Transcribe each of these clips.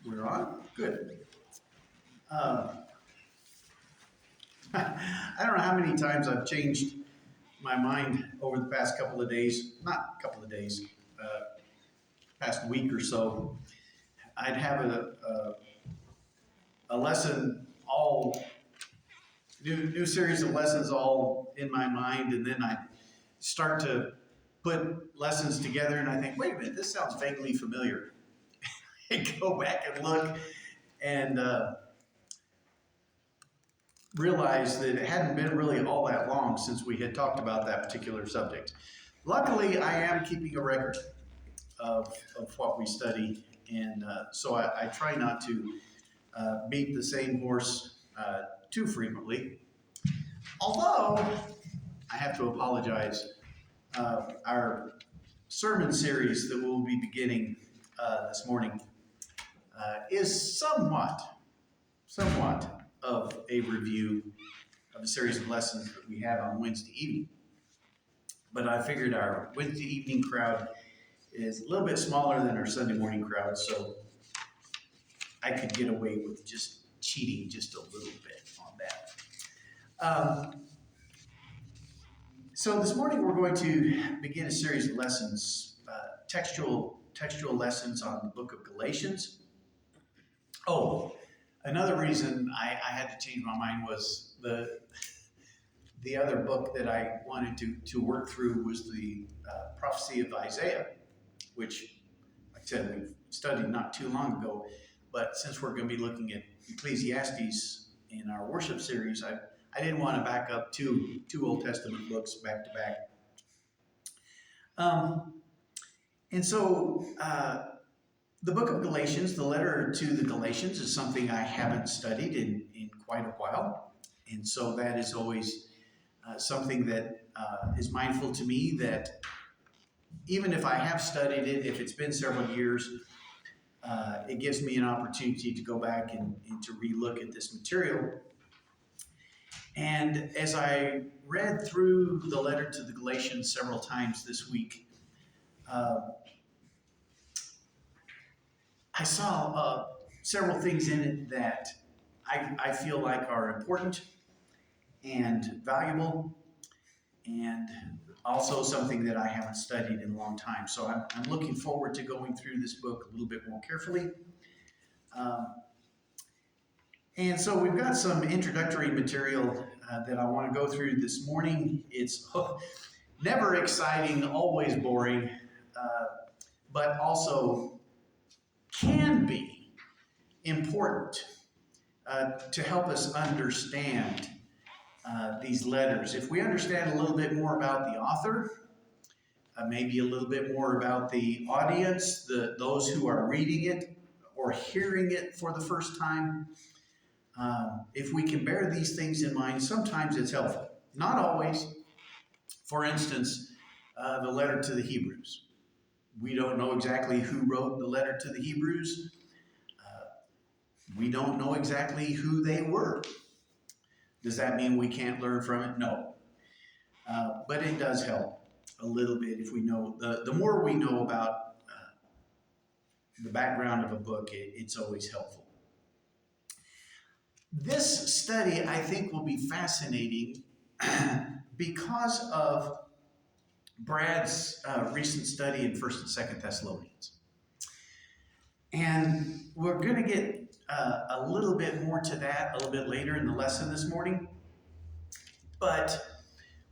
We're on? Good. I don't know how many times I've changed my mind over the past couple of days, not couple of days, past week or so. I'd have a lesson all, new series of lessons all in my mind, and then I start to put lessons together and I think, wait a minute, this sounds vaguely familiar. And go back and look and realize that it hadn't been really all that long since we had talked about that particular subject. Luckily, I am keeping a record of what we study, and so I try not to beat the same horse too frequently. Although, I have to apologize, our sermon series that we'll be beginning this morning is somewhat of a review of a series of lessons that we have on Wednesday evening. But I figured our Wednesday evening crowd is a little bit smaller than our Sunday morning crowd, so I could get away with just cheating just a little bit on that. So this morning we're going to begin a series of lessons, textual lessons on the book of Galatians. Oh, another reason I had to change my mind was the other book that I wanted to work through was the prophecy of Isaiah, which, like I said, we've studied not too long ago. But since we're going to be looking at Ecclesiastes in our worship series, I didn't want to back up two Old Testament books back to back. And so the book of Galatians, the letter to the Galatians, is something I haven't studied in quite a while. And so that is always something that is mindful to me, that even if I have studied it, if it's been several years, it gives me an opportunity to go back and to relook at this material. And as I read through the letter to the Galatians several times this week, I saw several things in it that I feel like are important and valuable, and also something that I haven't studied in a long time. So I'm looking forward to going through this book a little bit more carefully. And so we've got some introductory material that I want to go through this morning. It's never exciting, always boring, but also can be important to help us understand these letters. If we understand a little bit more about the author, maybe a little bit more about the audience, those who are reading it or hearing it for the first time, if we can bear these things in mind, sometimes it's helpful. Not always. For instance, the letter to the Hebrews. We don't know exactly who wrote the letter to the Hebrews. We don't know exactly who they were. Does that mean we can't learn from it? No. But it does help a little bit if we know. The more we know about the background of a book, it's always helpful. This study, I think, will be fascinating because of Brad's recent study in 1st and 2nd Thessalonians. And we're going to get a little bit more to that a little bit later in the lesson this morning. But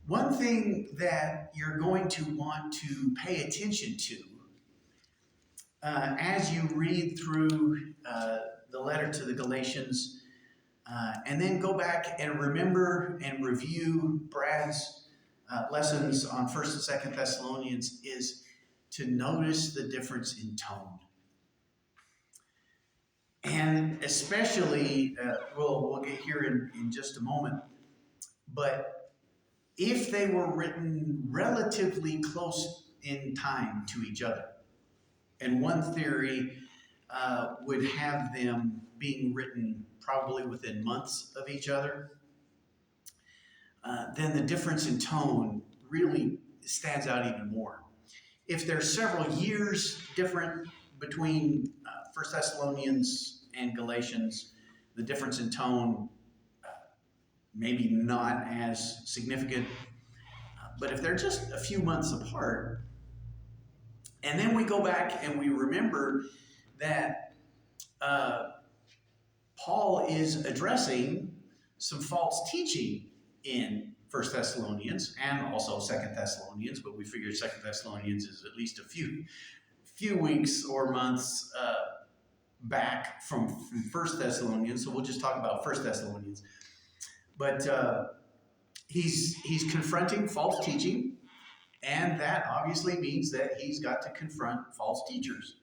one thing that you're going to want to pay attention to as you read through the letter to the Galatians, and then go back and remember and review Brad's lessons on 1st and 2nd Thessalonians, is to notice the difference in tone. And especially, we'll get here in just a moment, but if they were written relatively close in time to each other, and one theory would have them being written probably within months of each other, then the difference in tone really stands out even more. If there's several years different between First Thessalonians and Galatians, the difference in tone, maybe not as significant, but if they're just a few months apart, and then we go back and we remember that Paul is addressing some false teaching in First Thessalonians and also Second Thessalonians, but we figured Second Thessalonians is at least a few weeks or months back from First Thessalonians, so we'll just talk about First Thessalonians. But he's confronting false teaching, and that obviously means that he's got to confront false teachers.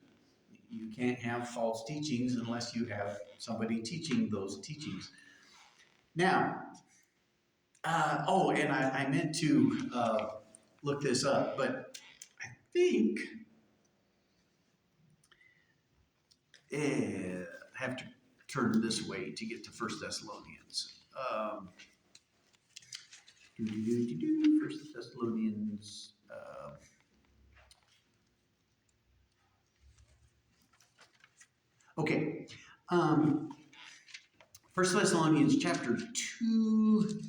You can't have false teachings unless you have somebody teaching those teachings. Now, and I meant to look this up, but I think I have to turn this way to get to First Thessalonians. First Thessalonians. Okay. First Thessalonians chapter 2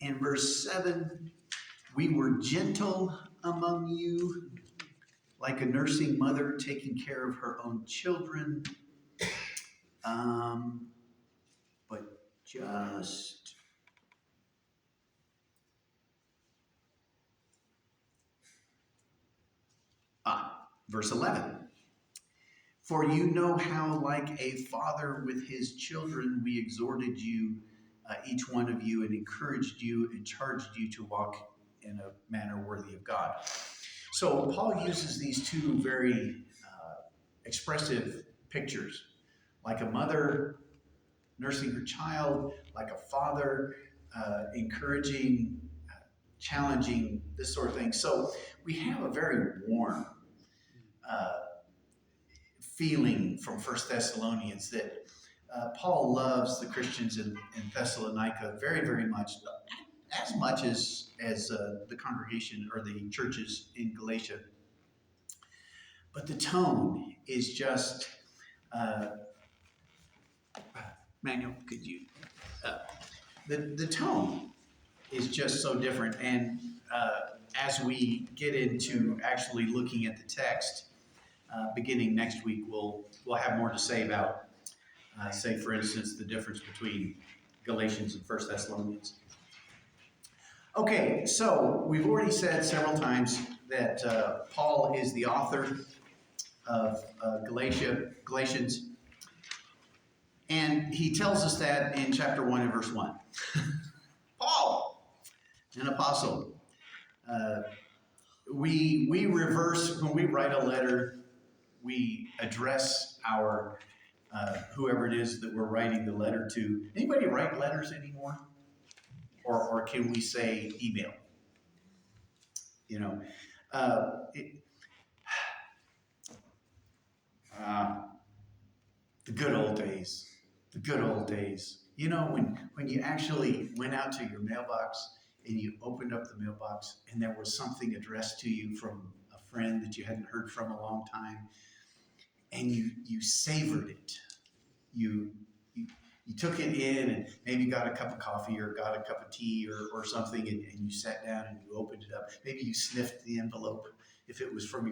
and verse 7. We were gentle among you, like a nursing mother taking care of her own children. But just... verse 11. For you know how, like a father with his children, we exhorted you, each one of you, and encouraged you and charged you to walk in a manner worthy of God. So Paul uses these two very expressive pictures, like a mother nursing her child, like a father encouraging, challenging, this sort of thing. So we have a very warm feeling from First Thessalonians that Paul loves the Christians in Thessalonica very, very much, as much as the congregation or the churches in Galatia. But the tone is just, Manuel, could you? The tone is just so different. And as we get into actually looking at the text, beginning next week, we'll have more to say about, say, for instance, the difference between Galatians and First Thessalonians. Okay, so we've already said several times that Paul is the author of Galatians, and he tells us that in chapter 1 and verse 1. Paul, an apostle. We reverse, when we write a letter, we address our whoever it is that we're writing the letter to. Anybody write letters anymore? Or can we say email? You know, the good old days. The good old days. You know, when you actually went out to your mailbox and you opened up the mailbox and there was something addressed to you from a friend that you hadn't heard from a long time, and you savored it. You took it in and maybe got a cup of coffee or got a cup of tea or something, and you sat down and you opened it up. Maybe you sniffed the envelope. If it was from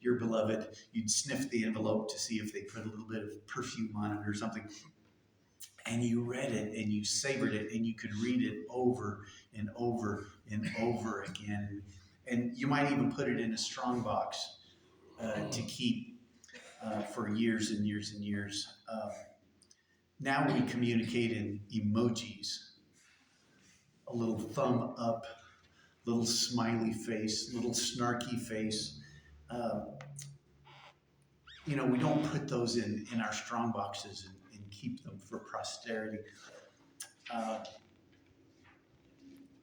your beloved, you'd sniff the envelope to see if they put a little bit of perfume on it or something. And you read it and you savored it and you could read it over and over and over again. And you might even put it in a strong box to keep for years and years and years. Now we communicate in emojis. A little thumb up, little smiley face, little snarky face. We don't put those in our strong boxes and keep them for posterity.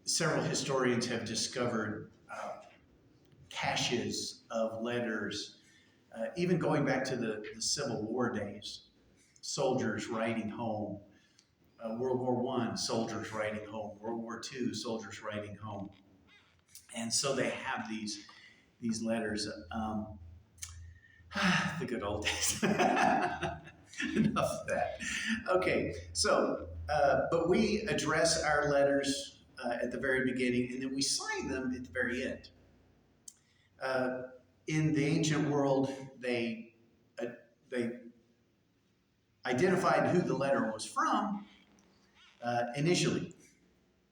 Several historians have discovered caches of letters, even going back to the Civil War days. Soldiers writing home. World War I, soldiers writing home. World War II, soldiers writing home. And so they have these letters. The good old days. Enough of that. Okay, so, but we address our letters at the very beginning, and then we sign them at the very end. In the ancient world, they identified who the letter was from initially,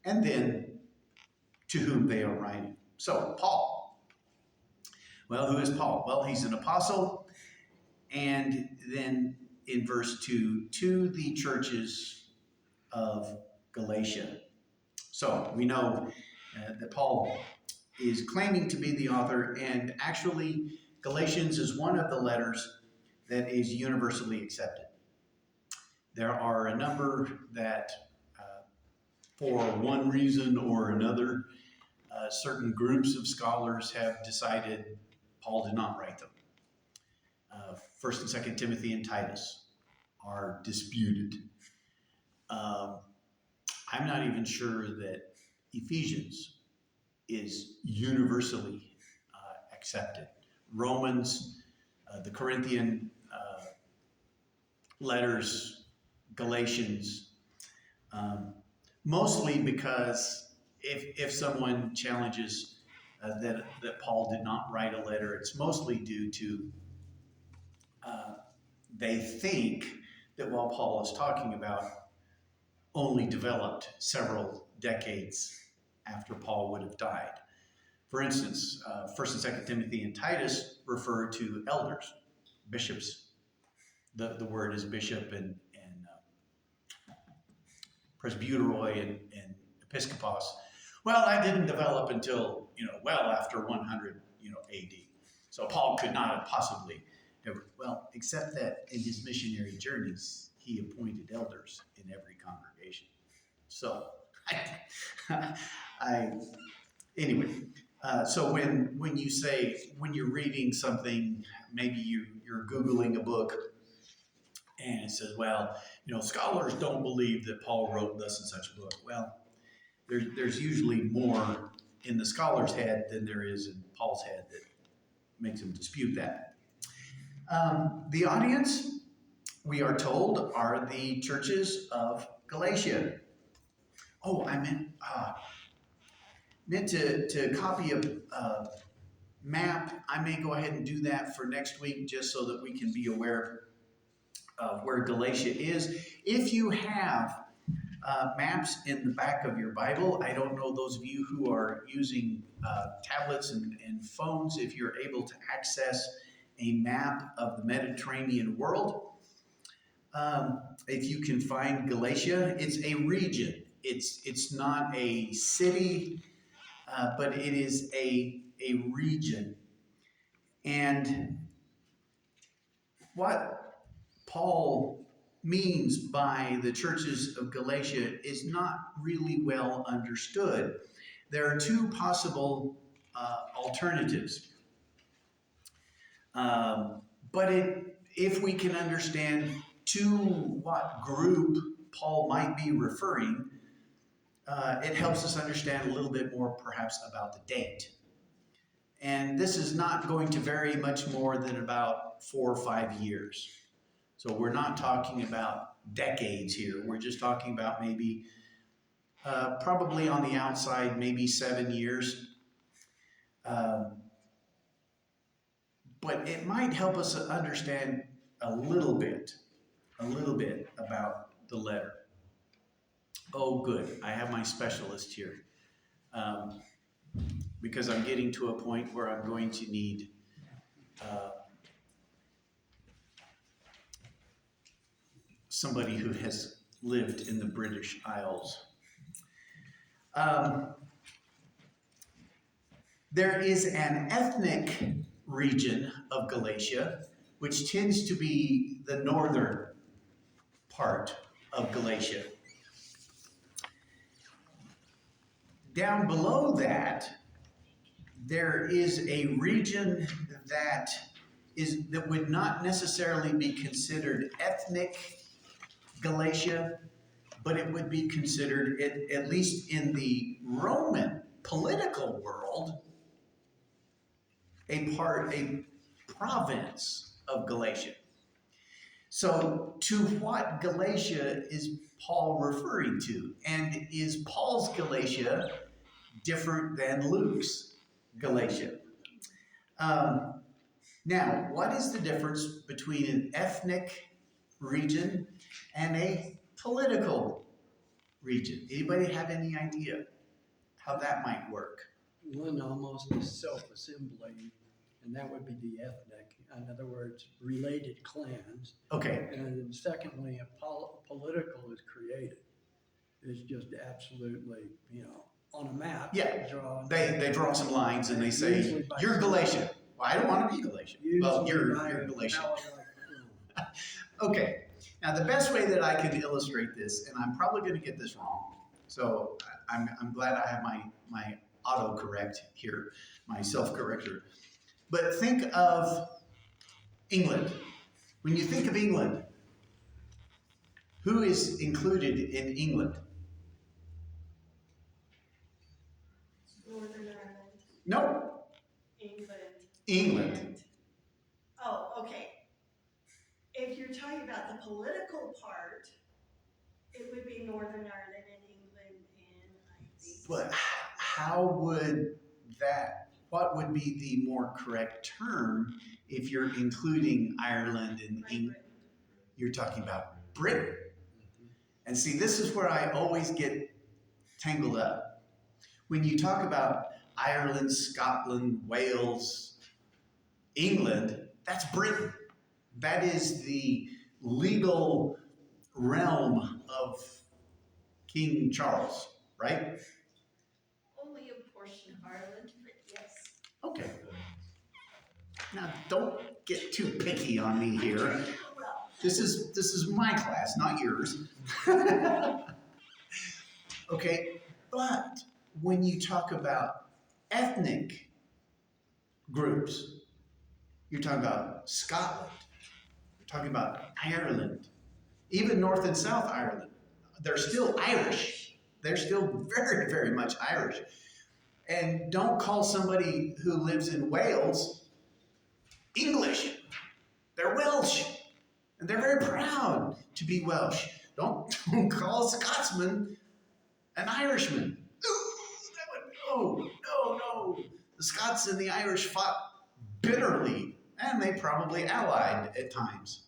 and then to whom they are writing. So, Paul. Well, who is Paul? Well, he's an apostle, and then in verse 2, to the churches of Galatia. So, we know that Paul is claiming to be the author, and actually, Galatians is one of the letters that is universally accepted. There are a number that, for one reason or another, certain groups of scholars have decided Paul did not write them. 1st and 2nd Timothy and Titus are disputed. I'm not even sure that Ephesians is universally accepted. Romans, the Corinthian letters, Galatians, mostly because if someone challenges that Paul did not write a letter, it's mostly due to they think that what Paul is talking about only developed several decades after Paul would have died. For instance, 1st and 2nd Timothy and Titus refer to elders, bishops. The word is bishop and presbyteroi and episkopos. Well, that didn't develop until, well after 100, AD. So Paul could not have possibly ever, well, except that in his missionary journeys, he appointed elders in every congregation. So, anyway, so when you say, when you're reading something, maybe you're Googling a book, and it says, well, scholars don't believe that Paul wrote thus and such a book. Well, there's usually more in the scholar's head than there is in Paul's head that makes him dispute that. The audience, we are told, are the churches of Galatia. Oh, I meant to copy a map. I may go ahead and do that for next week just so that we can be aware of where Galatia is. If you have maps in the back of your Bible, I don't know those of you who are using tablets and phones, if you're able to access a map of the Mediterranean world. If you can find Galatia, it's a region. It's not a city, but it is a region. And what Paul means by the churches of Galatia is not really well understood. There are two possible alternatives. But if we can understand to what group Paul might be referring, it helps us understand a little bit more perhaps about the date. And this is not going to vary much more than about 4 or 5 years. So we're not talking about decades here. We're just talking about maybe, probably on the outside, maybe 7 years. But it might help us understand a little bit about the letter. Oh, good. I have my specialist here. Because I'm getting to a point where I'm going to need somebody who has lived in the British Isles. There is an ethnic region of Galatia, which tends to be the northern part of Galatia. Down below that, there is a region that would not necessarily be considered ethnic Galatia, but it would be considered, at least in the Roman political world, a province of Galatia. So, to what Galatia is Paul referring to? And is Paul's Galatia different than Luke's Galatia? Now, what is the difference between an ethnic region and a political region? Anybody have any idea how that might work? One almost is self-assembling, and that would be the ethnic. In other words, related clans. Okay. And secondly, a political is created. It's just absolutely, on a map. Yeah. Drawn. They draw some lines and they say, you're Galatian. Well, I don't want to be Galatian. Well, you're Galatian. Okay. Now, the best way that I can illustrate this, and I'm probably going to get this wrong, so I'm glad I have my autocorrect here, my self-corrector. But think of England. When you think of England, who is included in England? Northern Ireland. No. England. Oh, okay. If you're talking about the political part, it would be Northern Ireland and England and I think. But how would what would be the more correct term if you're including Ireland and England? You're talking about Britain. And see, this is where I always get tangled up. When you talk about Ireland, Scotland, Wales, England, that's Britain. That is the legal realm of King Charles, right? Only a portion of Ireland, but yes. Okay. Now, don't get too picky on me here. This is my class, not yours. Okay, but when you talk about ethnic groups, you're talking about Scotland, you're talking about Ireland, even North and South Ireland. They're still Irish. They're still very, very much Irish. And don't call somebody who lives in Wales English. They're Welsh. And they're very proud to be Welsh. Don't call a Scotsman an Irishman. No. The Scots and the Irish fought bitterly, and they probably allied at times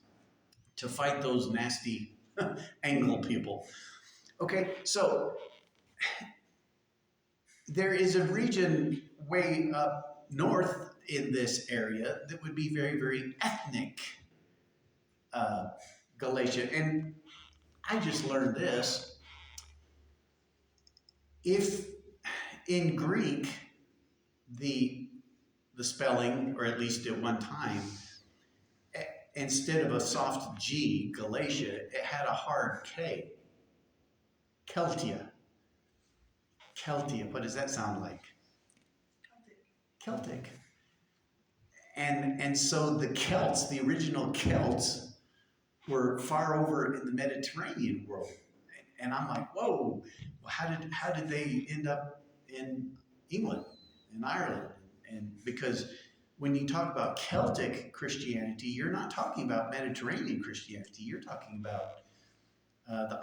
to fight those nasty Anglo people. Okay, so there is a region way up north in this area that would be very, very ethnic Galatia. And I just learned this. If in Greek, the spelling, or at least at one time, instead of a soft G, Galatia, it had a hard K. Keltia. What does that sound like? Celtic. And so the Celts, the original Celts, were far over in the Mediterranean world. And I'm like, whoa, how did they end up in England, in Ireland? And because when you talk about Celtic Christianity, you're not talking about Mediterranean Christianity. You're talking about the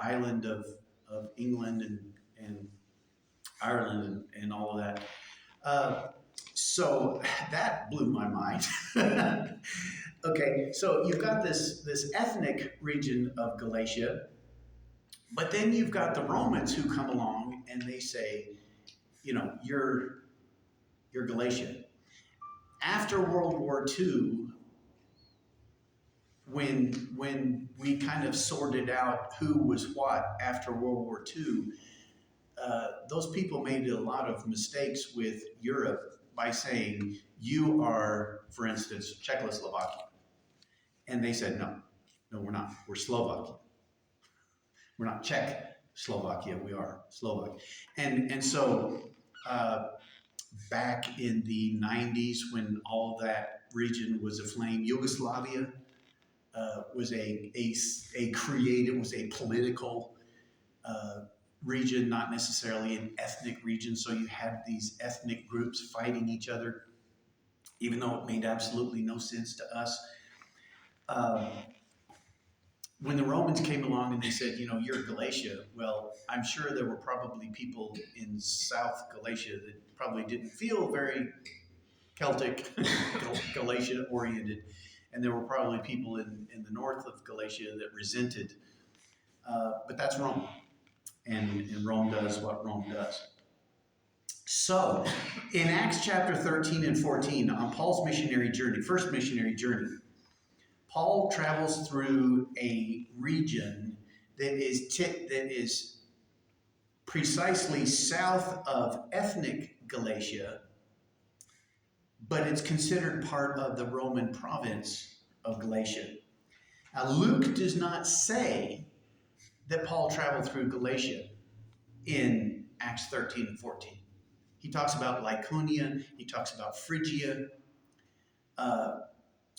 island of England and Ireland and all of that. So that blew my mind. Okay, so you've got this ethnic region of Galatia, but then you've got the Romans who come along and they say, you're Galatian. After World War II, when we kind of sorted out who was what after World War II, those people made a lot of mistakes with Europe by saying, you are, for instance, Czechoslovakia. And they said, no, we're not. We're Slovakia. We're not Czechoslovakia, we are Slovak. And so back in the 90s, when all that region was aflame, Yugoslavia was a political region, not necessarily an ethnic region. So you had these ethnic groups fighting each other. even though it made absolutely no sense to us. Um, when the Romans came along and they said, you're Galatia, well, I'm sure there were probably people in South Galatia that probably didn't feel very Celtic, Galatia oriented. And there were probably people in the north of Galatia that resented. But that's Rome. And Rome does what Rome does. So, in Acts chapter 13 and 14, on Paul's missionary journey, first missionary journey, Paul travels through a region that is precisely south of ethnic Galatia, but it's considered part of the Roman province of Galatia. Now, Luke does not say that Paul traveled through Galatia in Acts 13 and 14. He talks about Lycaonia, he talks about Phrygia,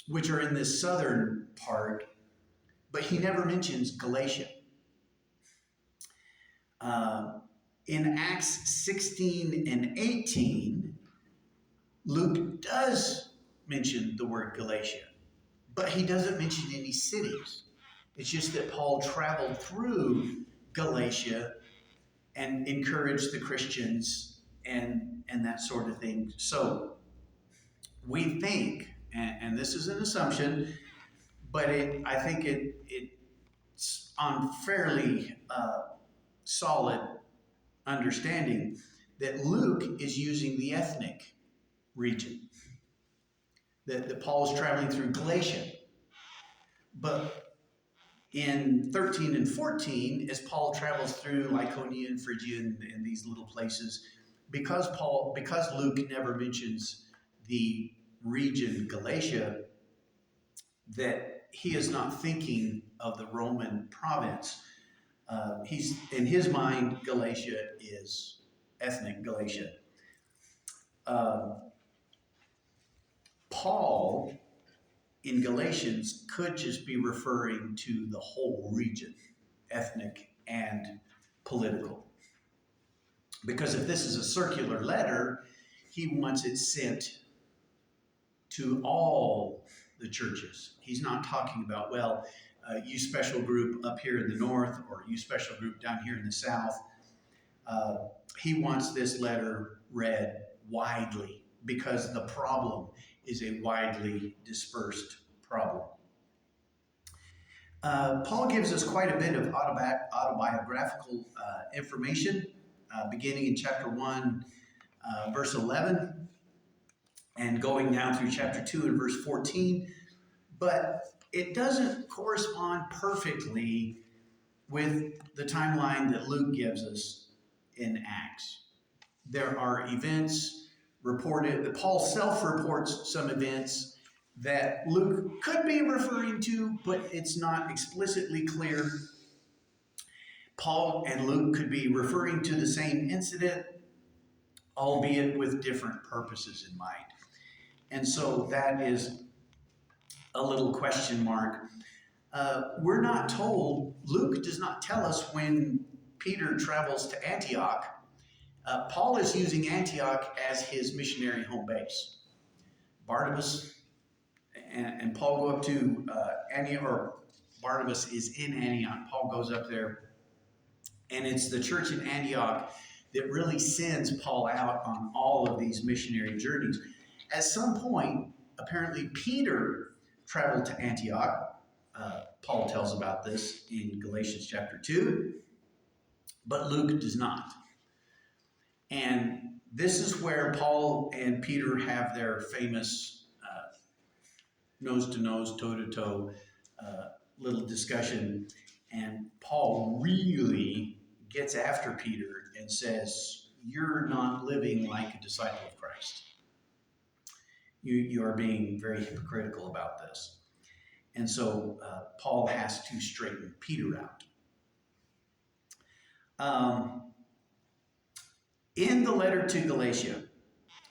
which are in this southern part, but he never mentions Galatia. In Acts 16 and 18, Luke does mention the word Galatia, but he doesn't mention any cities. It's just that Paul traveled through Galatia and encouraged the Christians and that sort of thing. So we think, and this is an assumption, but I think it's on fairly solid understanding that Luke is using the ethnic region, that Paul is traveling through Galatia. But in 13 and 14, as Paul travels through Lycaonia and Phrygia and these little places, because Luke never mentions the region Galatia, that he is not thinking of the Roman province. He's in his mind, Galatia is ethnic Galatia. Paul in Galatians could just be referring to the whole region, ethnic and political. Because if this is a circular letter, he wants it sent to all the churches. He's not talking about, you special group up here in the north or you special group down here in the south. He wants this letter read widely because the problem is a widely dispersed problem. Paul gives us quite a bit of autobiographical information, beginning in chapter 1, verse 11, and going down through chapter 2 and verse 14. But it doesn't correspond perfectly with the timeline that Luke gives us in Acts. There are events reported, that Paul self-reports some events that Luke could be referring to, but it's not explicitly clear. Paul and Luke could be referring to the same incident, albeit with different purposes in mind. And so that is a little question mark. We're not told, Luke does not tell us when Peter travels to Antioch. Paul is using Antioch as his missionary home base. Barnabas and Paul go up to Antioch, or Barnabas is in Antioch. Paul goes up there, and it's the church in Antioch that really sends Paul out on all of these missionary journeys. At some point, apparently Peter traveled to Antioch. Paul tells about this in Galatians chapter 2, but Luke does not. And this is where Paul and Peter have their famous nose-to-nose, toe-to-toe little discussion. And Paul really gets after Peter and says, you're not living like a disciple of Christ. You are being very hypocritical about this. And so Paul has to straighten Peter out. In the letter to Galatia,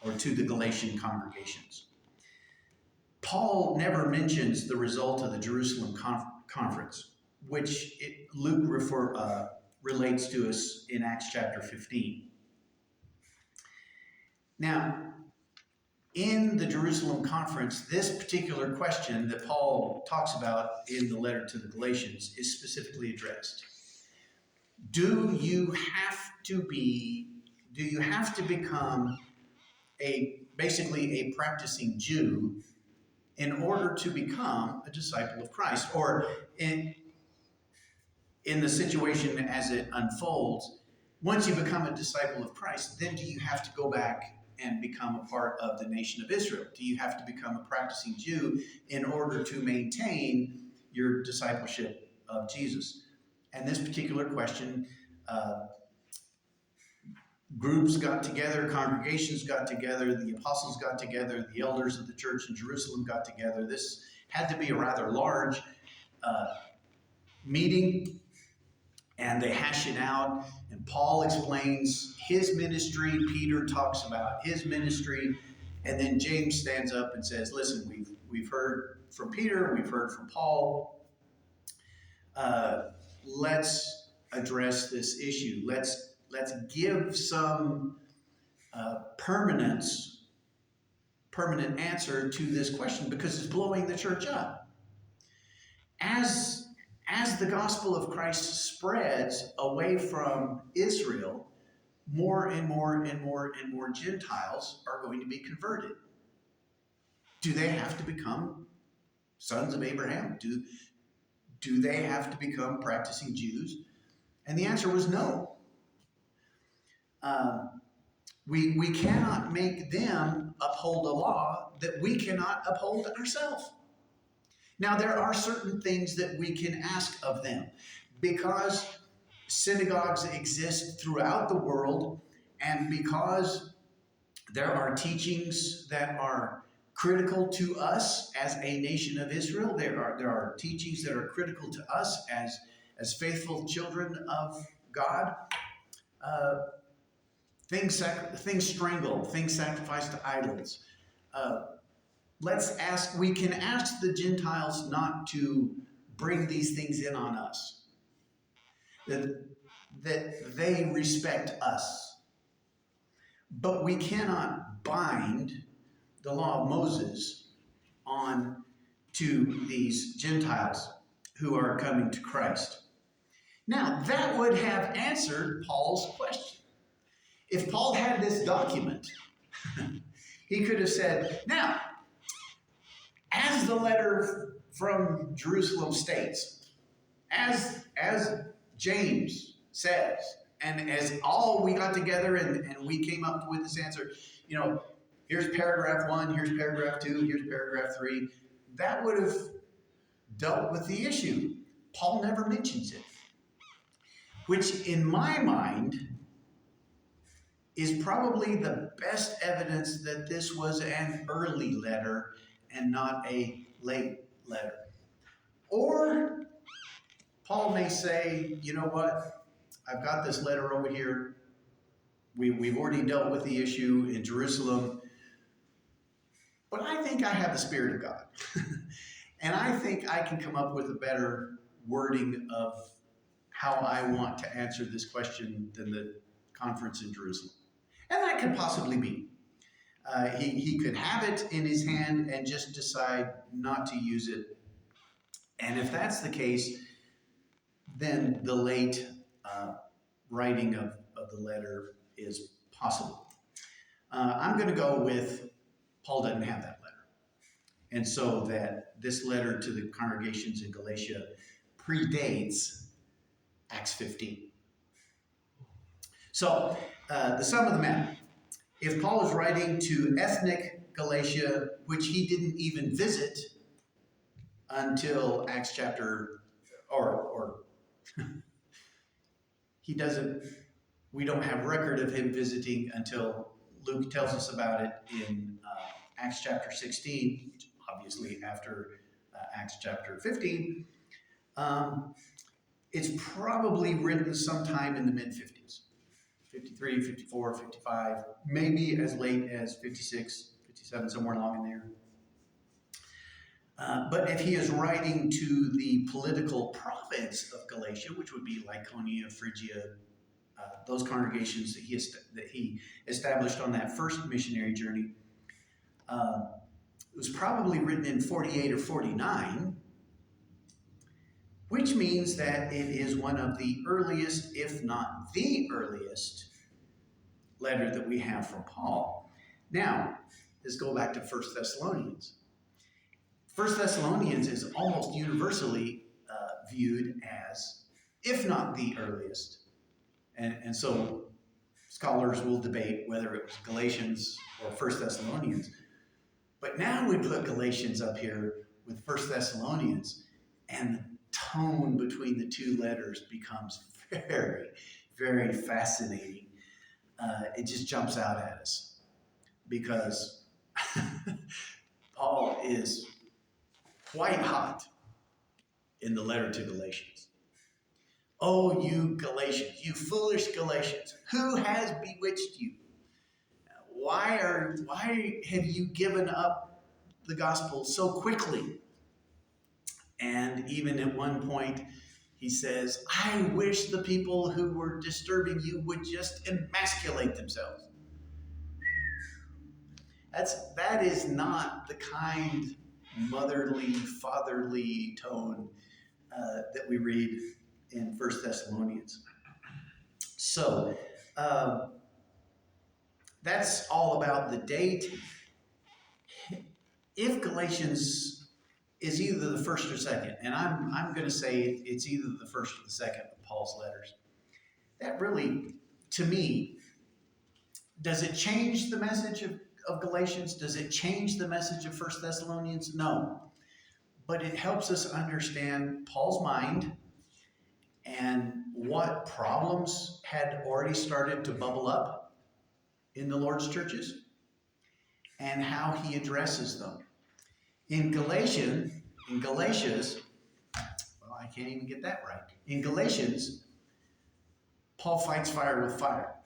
or to the Galatian congregations, Paul never mentions the result of the Jerusalem conference, which Luke relates to us in Acts chapter 15. Now, in the Jerusalem conference, this particular question that Paul talks about in the letter to the Galatians is specifically addressed. Do you have to become basically a practicing Jew in order to become a disciple of Christ? Or in the situation as it unfolds, once you become a disciple of Christ, then do you have to go back and become a part of the nation of Israel? Do you have to become a practicing Jew in order to maintain your discipleship of Jesus? And this particular question, groups got together, congregations got together, the apostles got together, the elders of the church in Jerusalem got together. This had to be a rather large meeting, and they hash it out. And Paul explains his ministry. Peter talks about his ministry. And then James stands up and says, listen, we've heard from Peter, we've heard from Paul. Let's address this issue. Let's give some permanent answer to this question, because it's blowing the church up. As the gospel of Christ spreads away from Israel, more and more and more and more Gentiles are going to be converted. Do they have to become sons of Abraham? Do they have to become practicing Jews? And the answer was no. We cannot make them uphold a law that we cannot uphold ourselves. Now, there are certain things that we can ask of them, because synagogues exist throughout the world, and because there are teachings that are critical to us as a nation of Israel. There are teachings that are critical to us as faithful children of God. Things strangle, things sacrificed to idols. We can ask the Gentiles not to bring these things in on us, that they respect us. But we cannot bind the law of Moses on to these Gentiles who are coming to Christ. Now, that would have answered Paul's question. If Paul had this document, he could have said, now, as the letter from Jerusalem states, as James says, and as all we got together and we came up with this answer, here's paragraph 1, here's paragraph 2, here's paragraph 3, that would have dealt with the issue. Paul never mentions it, which in my mind is probably the best evidence that this was an early letter and not a late letter. Or Paul may say, you know what, I've got this letter over here. We've already dealt with the issue in Jerusalem, but I think I have the Spirit of God. And I think I can come up with a better wording of how I want to answer this question than the conference in Jerusalem. And that could possibly be. He could have it in his hand and just decide not to use it. And if that's the case, then the late writing of the letter is possible. I'm going to go with Paul doesn't have that letter. And so that this letter to the congregations in Galatia predates Acts 15. So, the sum of the matter, if Paul is writing to ethnic Galatia, which he didn't even visit until Acts chapter, or he doesn't, we don't have record of him visiting until Luke tells us about it in Acts chapter 16, obviously after Acts chapter 15. It's probably written sometime in the mid-50s. 53, 54, 55, maybe as late as 56, 57, somewhere along in there. But if he is writing to the political province of Galatia, which would be Lycaonia, Phrygia, those congregations that he established on that first missionary journey, It was probably written in 48 or 49, which means that it is one of the earliest, if not the earliest, letter that we have from Paul. Now, let's go back to 1 Thessalonians. 1 Thessalonians is almost universally viewed as, if not the earliest. And so scholars will debate whether it was Galatians or 1 Thessalonians. But now we put Galatians up here with 1 Thessalonians, and the tone between the two letters becomes very, very fascinating. It just jumps out at us because Paul is white hot in the letter to Galatians. Oh, you Galatians, you foolish Galatians, who has bewitched you? Why have you given up the gospel so quickly? And even at one point, he says, I wish the people who were disturbing you would just emasculate themselves. That is not the kind motherly, fatherly tone that we read in 1 Thessalonians. So, that's all about the date. If Galatians is either the first or second, and I'm going to say it's either the first or the second of Paul's letters, that really, to me, does it change the message of Galatians? Does it change the message of 1 Thessalonians? No. But it helps us understand Paul's mind and what problems had already started to bubble up in the Lord's churches and how he addresses them. In Galatians, well, I can't even get that right. In Galatians, Paul fights fire with fire.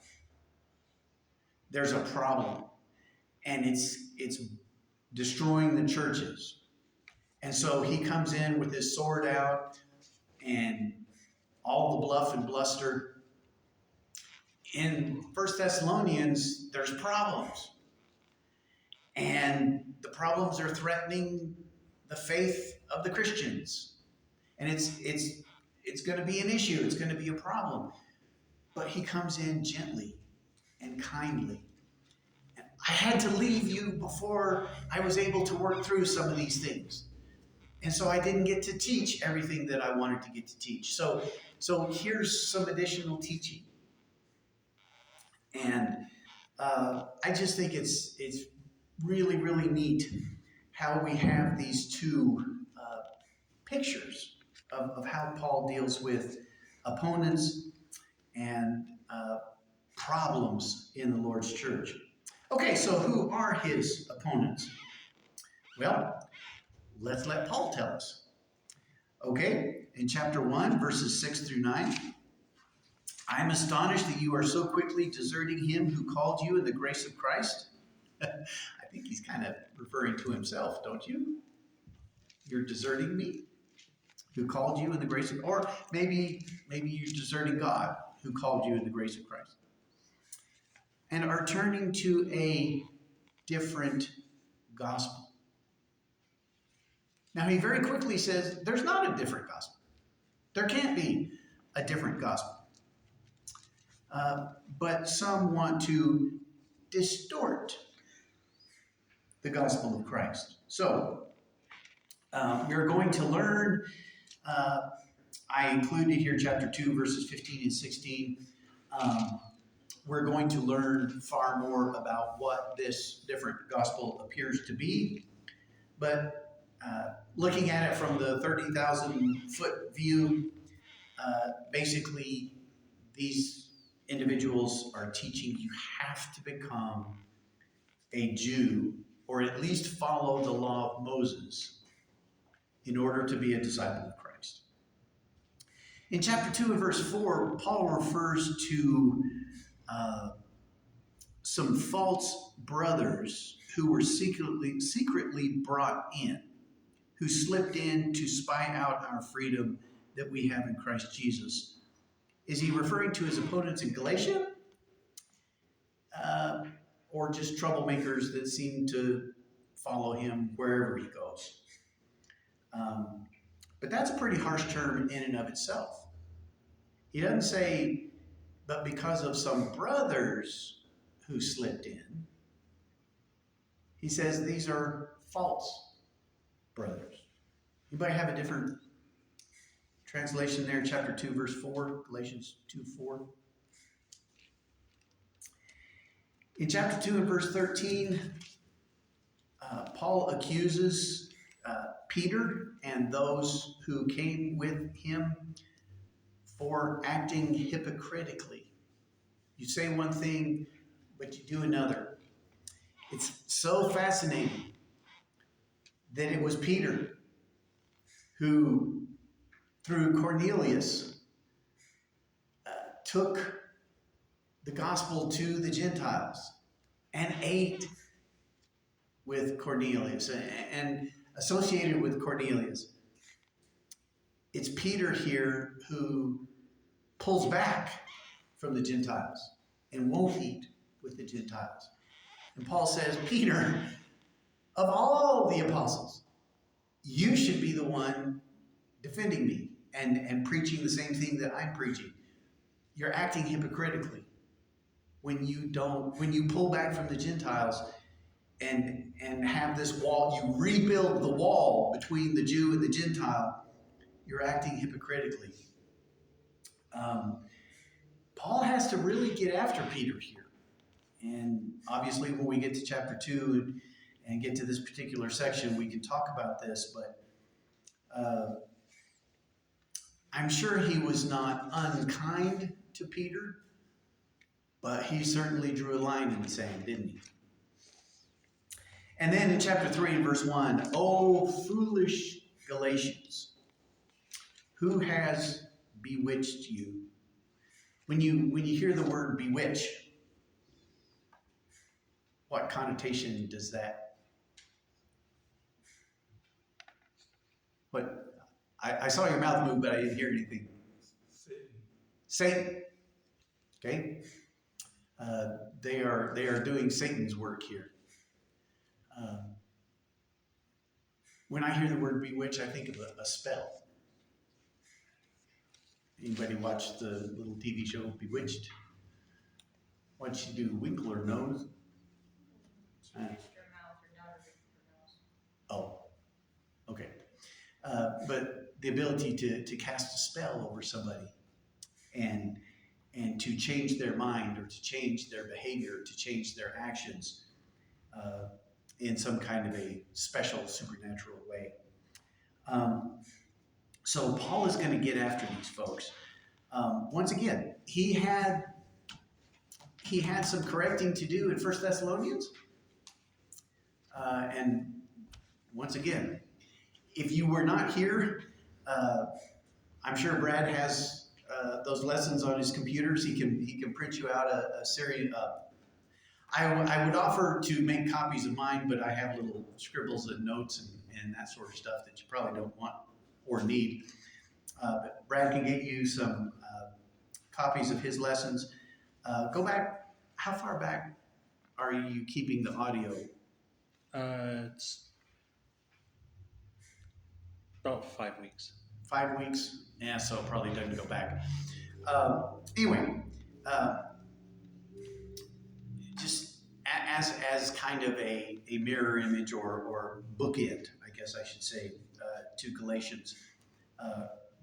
There's a problem, and it's destroying the churches. And so he comes in with his sword out and all the bluff and bluster. In 1 Thessalonians, there's problems. And the problems are threatening the faith of the Christians. And it's going to be an issue. It's going to be a problem. But he comes in gently and kindly. And I had to leave you before I was able to work through some of these things. And so I didn't get to teach everything that I wanted to get to teach. So here's some additional teaching. And I just think it's really, really neat how we have these two pictures of how Paul deals with opponents and problems in the Lord's church. Okay, so who are his opponents? Well, let's let Paul tell us. Okay, in chapter 1, verses 6 through 9, I am astonished that you are so quickly deserting him who called you in the grace of Christ. I think he's kind of referring to himself, don't you? You're deserting me, who called you in the grace of, or maybe you're deserting God, who called you in the grace of Christ, and are turning to a different gospel. Now, he very quickly says, there's not a different gospel. There can't be a different gospel. But some want to distort the gospel of Christ. So, we're going to learn, I included here chapter 2, verses 15 and 16. We're going to learn far more about what this different gospel appears to be. But looking at it from the 30,000-foot view, basically these individuals are teaching you have to become a Jew, or at least follow the law of Moses, in order to be a disciple of Christ. In chapter 2 and verse 4, Paul refers to some false brothers who were secretly brought in, who slipped in to spy out our freedom that we have in Christ Jesus. Is he referring to his opponents in Galatia? Or just troublemakers that seem to follow him wherever he goes. But that's a pretty harsh term in and of itself. He doesn't say, but because of some brothers who slipped in. He says these are false brothers. Anybody have a different translation there? Chapter 2, verse 4, Galatians 2:4. In chapter 2 and verse 13, Paul accuses Peter and those who came with him for acting hypocritically. You say one thing, but you do another. It's so fascinating that it was Peter who, through Cornelius, took the gospel to the Gentiles and ate with Cornelius and associated with Cornelius. It's Peter here who pulls back from the Gentiles and won't eat with the Gentiles. And Paul says, Peter, of all the apostles, you should be the one defending me and preaching the same thing that I'm preaching. You're acting hypocritically when you pull back from the Gentiles and have this wall, you rebuild the wall between the Jew and the Gentile, you're acting hypocritically. Paul has to really get after Peter here. And obviously when we get to chapter 2 and get to this particular section, we can talk about this, but I'm sure he was not unkind to Peter, but he certainly drew a line in the sand, didn't he? And then in chapter 3 and verse 1, "O foolish Galatians, who has bewitched you?" When you hear the word bewitch, what connotation does that? What? I saw your mouth move, but I didn't hear anything. Satan. Okay? They are doing Satan's work here. When I hear the word bewitch, I think of a spell. Anybody watch the little TV show Bewitched? What'd she do? Winkle her nose? Oh, okay. But the ability to cast a spell over somebody and to change their mind or to change their behavior, to change their actions in some kind of a special supernatural way. So Paul is going to get after these folks. Once again, he had some correcting to do in 1 Thessalonians. And once again, if you were not here, I'm sure Brad has those lessons on his computers. He can print you out a series. I would offer to make copies of mine, but I have little scribbles and notes and that sort of stuff that you probably don't want or need. But Brad can get you some copies of his lessons. Go back. How far back are you keeping the audio? It's about 5 weeks. 5 weeks? Yeah, so it probably doesn't go back. Anyway, just as kind of a mirror image or bookend, I guess I should say, to Galatians,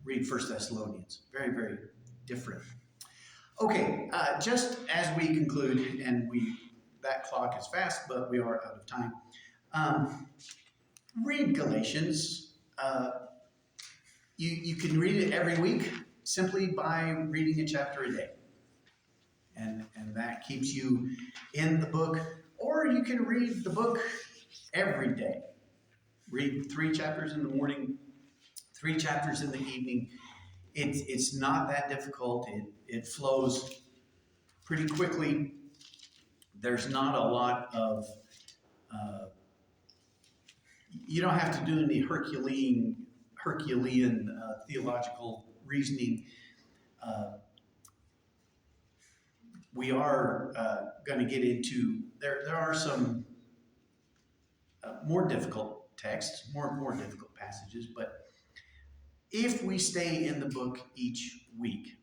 read 1 Thessalonians. Very, very different. Okay, just as we conclude, and that clock is fast, but we are out of time. Read Galatians. You can read it every week simply by reading a chapter a day. And that keeps you in the book. Or you can read the book every day. Read 3 chapters in the morning, 3 chapters in the evening. It's not that difficult. It flows pretty quickly. There's not a lot of, you don't have to do any Herculean theological reasoning. We are going to get into, there are some more difficult texts, more difficult passages, but if we stay in the book each week,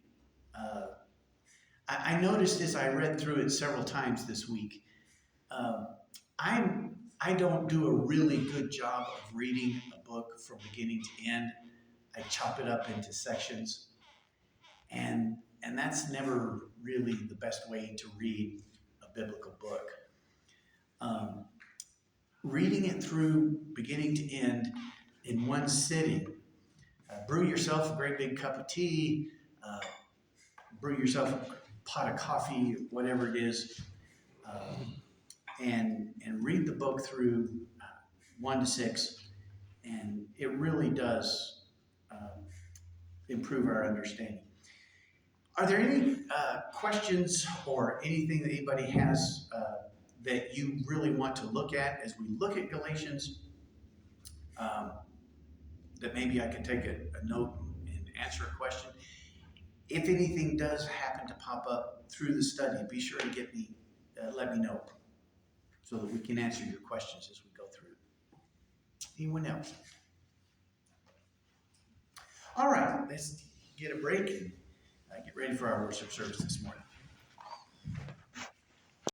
I noticed as I read through it several times this week, um, I don't do a really good job of reading a book from beginning to end. I chop it up into sections, and that's never really the best way to read a biblical book. Um, Reading it through beginning to end in one sitting. Brew yourself a great big cup of tea, uh, brew yourself a pot of coffee, whatever it is, and read the book through 1 to 6, and it really does improve our understanding. Are there any questions or anything that anybody has that you really want to look at as we look at Galatians? That maybe I can take a note and answer a question. If anything does happen to pop up through the study, be sure to let me know so that we can answer your questions as we go through. Anyone else? All right, let's get a break and get ready for our worship service this morning.